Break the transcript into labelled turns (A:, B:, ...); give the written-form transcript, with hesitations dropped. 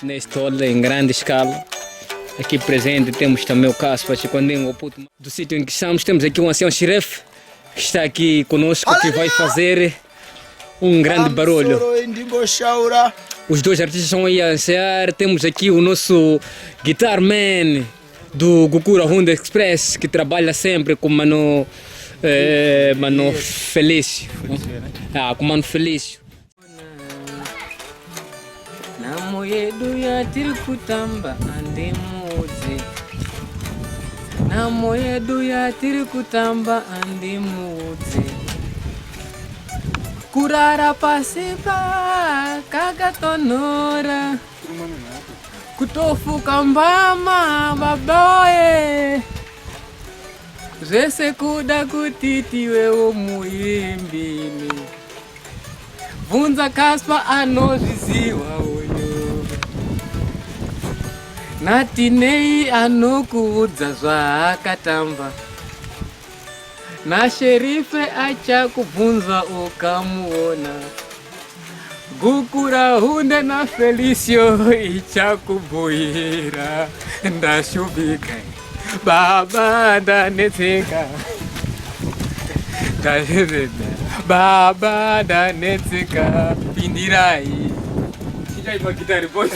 A: Neste olho em grande escala. Aqui presente temos também o Caspas, quando o puto do sítio em que estamos, temos aqui um ancião xerife que está aqui conosco, que vai fazer um grande barulho. Os dois artistas estão aí a ensaiar. Temos aqui o nosso guitar man do Gokura Honda Express, que trabalha sempre com Mano Felício. Com Mano Felício. Namoyedu ya tirikutamba andimuze. Namoyedu ya tirikutamba andimuze. Kurara pasipa kagatonora. Kutofu kambama baboye. Zese kuda kutiti wewo muimbini. Vunza kaspa anoziziwa oyo. Natinei anokuudza zvaakatamba. Na sherife acha kubvunza ukamuona. Gokura Honda na Felício ichakubhuira. Ndashubika baba ndanetseka. Baba ndanetseka. Pindirai. Chijai pa guitar boy.